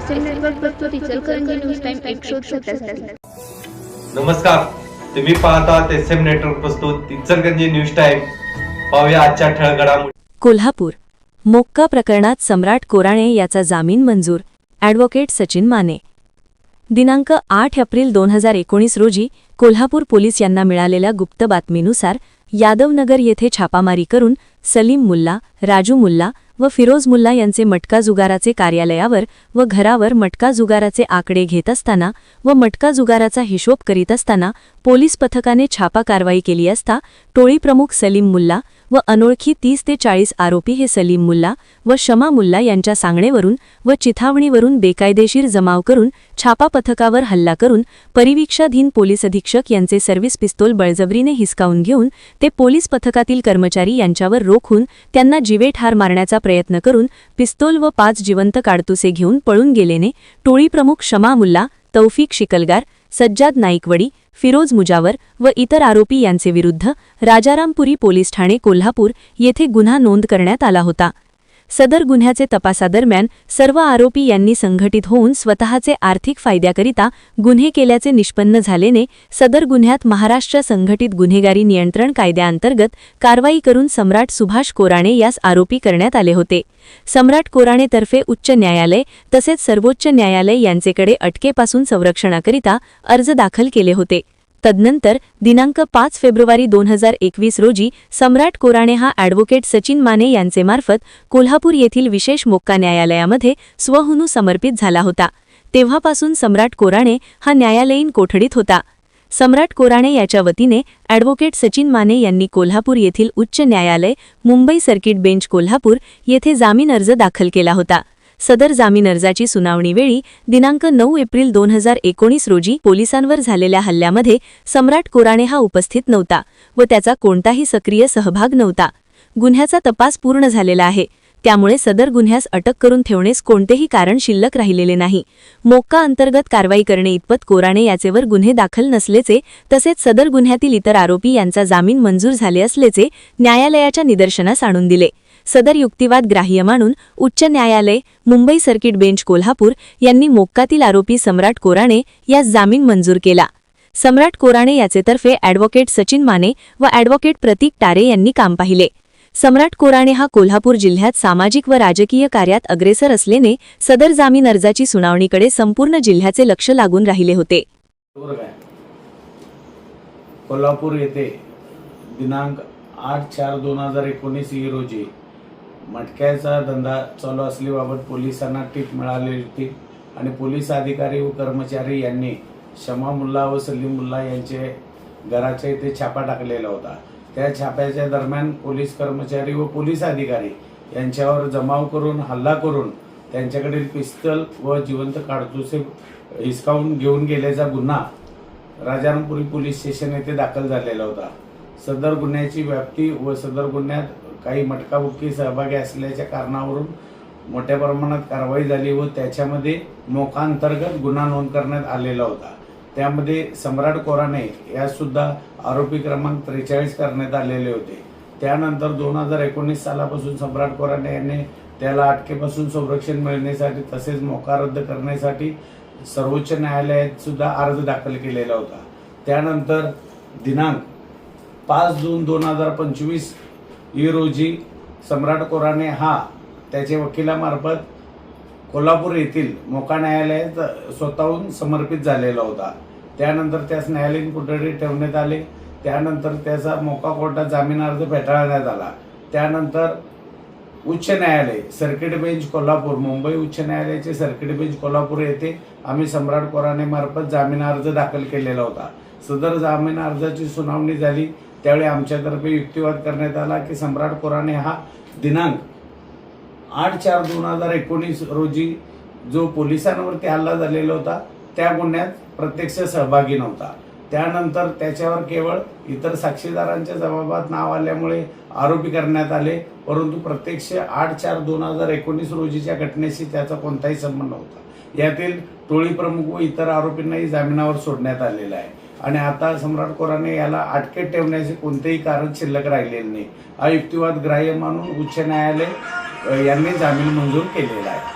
SM network प्रस्तुत Ichalkaranji news time एक शोध 77। नमस्कार, तुम्ही पाहतात SM नेटवर्क प्रस्तुत इचलकरंजी न्यूज टाइम। पाहूया आजच्या ठळक घडामोडी। कोल्हापूर मोक्का प्रकरणात सम्राट कोराणे याचा जामीन मंजूर। ॲडव्होकेट सचिन माने। दिनांक 8 एप्रिल 2019 रोजी कोल्हापूर पोलीस यांना मिळालेल्या गुप्त बातमीनुसार यादवनगर येथे छापामारी करून सलीम मुल्ला, राजू मुल्ला व फिरोज मुल्ला यांचे मटका जुगाराचे कार्यालयावर व घरावर मटका जुगाराचे आकडे घेत असताना व मटका जुगाराचा हिशोब करीत असताना पोलीस पथकाने छापा कारवाई केली असता टोळी प्रमुख सलीम मुल्ला व अनोळखी 30 ते 40 आरोपी हे सलीम मुल्ला व शमा मुल्ला यांच्या सांगणेवरून व चिथावणीवरून बेकायदेशीर जमाव करून छापा पथकावर हल्ला करून परिवीक्षाधीन पोलीस अधीक्षक यांचे सर्व्हिस पिस्तूल बळजबरीने हिसकावून घेऊन ते पोलीस पथकातील कर्मचारी यांच्यावर रोखून त्यांना जीवे ठार मारण्याचा प्रयत्न करून पिस्तूल व 5 जिवंत काडतुसे घेऊन पळून गेलेने टोळी प्रमुख शमा मुल्ला, तौफिक शिकलगार, सज्जाद नाईकवडी, फिरोज मुजावर व इतर आरोपी यांचे विरुद्ध राजारामपुरी पोलीस ठाणे कोल्हापूर येथे गुन्हा नोंद करण्यात आला होता। सदर गुन्ह्याचे तपासादरम्यान सर्व आरोपी यांनी संघटित होऊन स्वतःचे आर्थिक फायद्याकरिता गुन्हे केल्याचे निष्पन्न झालेने सदर गुन्ह्यात महाराष्ट्र संघटित गुन्हेगारी नियंत्रण कायद्याअंतर्गत कारवाई करून सम्राट सुभाष कोराणे यास आरोपी करण्यात आले होते। सम्राट कोराणेतर्फे उच्च न्यायालय तसेच सर्वोच्च न्यायालय यांचेकडे अटकेपासून संरक्षणाकरिता अर्ज दाखल केले होते। तदनंतर दिनांक 5 फेब्रुवारी 2021 रोजी सम्राट कोराणे हा ॲडव्होकेट सचिन माने यांचे मार्फत कोल्हापूर येथील विशेष मोक्का न्यायालयामध्ये स्वहून समर्पित झाला होता। तेव्हापासून सम्राट कोराणे हा न्यायालयीन कोठडीत होता। सम्राट कोराणे याच्या वतीने ॲडव्होकेट सचिन माने यांनी कोल्हापूर येथील उच्च न्यायालय मुंबई सर्किट बेंच कोल्हापूर येथे जामीन अर्ज दाखल केला होता। सदर जामीन अर्जाची सुनावणीवेळी दिनांक 9 एप्रिल 2019 रोजी पोलिसांवर झालेल्या हल्ल्यामध्ये सम्राट कोराणे हा उपस्थित नव्हता व त्याचा कोणताही सक्रिय सहभाग नव्हता। गुन्ह्याचा तपास पूर्ण झालेला आहे, त्यामुळे सदर गुन्ह्यास अटक करून ठेवण्यास कोणतेही कारण शिल्लक राहिलेले नाही। मोक्का अंतर्गत कारवाई करणे इतपत कोराणे याचेवर गुन्हे दाखल नसल्याचे तसेच सदर गुन्ह्यातील इतर आरोपी यांचा जामीन मंजूर झाले असल्याचे न्यायालयाच्या निदर्शनास आणून दिले। सदर युक्तिवाद ग्राह्य मानून उच्च न्यायालय मुंबई सर्किट बेंच कोल्हापूर यांनी मोक्कातील आरोपी सम्राट कोराणे यास जामीन मंजूर केला। सम्राट कोराणे याचेतर्फे ॲडव्होकेट सचिन माने व ॲडव्होकेट प्रतीक टारे यांनी काम पाहिले। सम्राट कोराणे हा कोल्हापूर जिल्ह्यात सामाजिक व राजकीय कार्यात अग्रेसर असल्याने सदर जामीन अर्जाची सुनावणीकडे संपूर्ण जिल्ह्याचे लक्ष लागून राहिले होते। कोल्हापूर येथे दिनांक 8/4/2019 रोजी मटक्याचा धंदा चालू असल्याबाबत पोलिसांना टीप मिळाली होती आणि पोलीस अधिकारी व कर्मचारी यांनी शमा मुल्ला व सलीम मुल्ला यांचे घराच्या इथे छापा टाकलेला होता। त्या छाप्याच्या दरम्यान पोलीस कर्मचारी व पोलीस अधिकारी यांच्यावर जमाव करून हल्ला करून त्यांच्याकडील पिस्तल व जिवंत काडतुसे हिसकावून घेऊन गेल्याचा गुन्हा राजारामपुरी पोलीस स्टेशन येथे दाखल झालेला होता। सदर गुन्ह्याची व्याप्ती व सदर गुन्ह्यात काही मटकाबुक्की सहभागी असल्याच्या कारणावरून मोठ्या प्रमाणात कारवाई झाली व त्याच्यामध्ये मोक्का अंतर्गत गुन्हा नोंद करण्यात आलेला होता। त्यामध्ये सम्राट कोराणे यासुद्धा आरोपी क्रमांक 43 करण्यात आलेले होते। त्यानंतर 2019 सालापासून सम्राट कोराणे यांनी त्याला अटकेपासून संरक्षण मिळण्यासाठी तसेच मोक्का रद्द करण्यासाठी सर्वोच्च न्यायालयात सुद्धा अर्ज दाखल केलेला होता। त्यानंतर दिनांक 5 जून 2025 रोजी सम्राट कोराणे हा त्याच्या वकिलामार्फत कोल्हापूर येथील मोक्का न्यायालयात स्वतःहून समर्पित झालेला होता। त्यानंतर त्यास न्यायालयीन कोठडीत ठेवण्यात आले। त्यानंतर त्याचा मोक्का कोर्टात जामीन अर्ज फेटाळण्यात आला। त्यानंतर उच्च न्यायालय सर्किट बेंच कोल्हापूर मुंबई उच्च न्यायालयाचे सर्किट बेंच कोल्हापूर येथे आम्ही सम्राट कोराणे मार्फत जामीन अर्ज दाखल केलेला होता। सदर जामीन अर्जाची सुनावणी झाली त्यावेळी आमच्यातर्फे युक्तिवाद करण्यात आला की सम्राट कोराणे हा दिनांक 8/4/2019 रोजी जो पोलिसांवरती हल्ला झालेला होता त्या गुन्ह्यात प्रत्यक्ष सहभागी नव्हता। त्यानंतर त्याच्यावर केवळ इतर साक्षीदारांच्या जबाबात नाव आल्यामुळे आरोपी करण्यात आले, परंतु प्रत्यक्ष 8/4/2019 रोजीच्या घटनेशी त्याचा कोणताही संबंध नव्हता। यातील टोळी प्रमुख व इतर आरोपींनाही जामिनावर सोडण्यात आलेला आहे आणि आता सम्राट कोराणे याला अटकेत ठेवण्याचे कोणतेही कारण शिल्लक राहिलेले नाही। हा युक्तिवाद ग्राह्य मानून उच्च न्यायालय यांनी जामीन मंजूर केलेला आहे।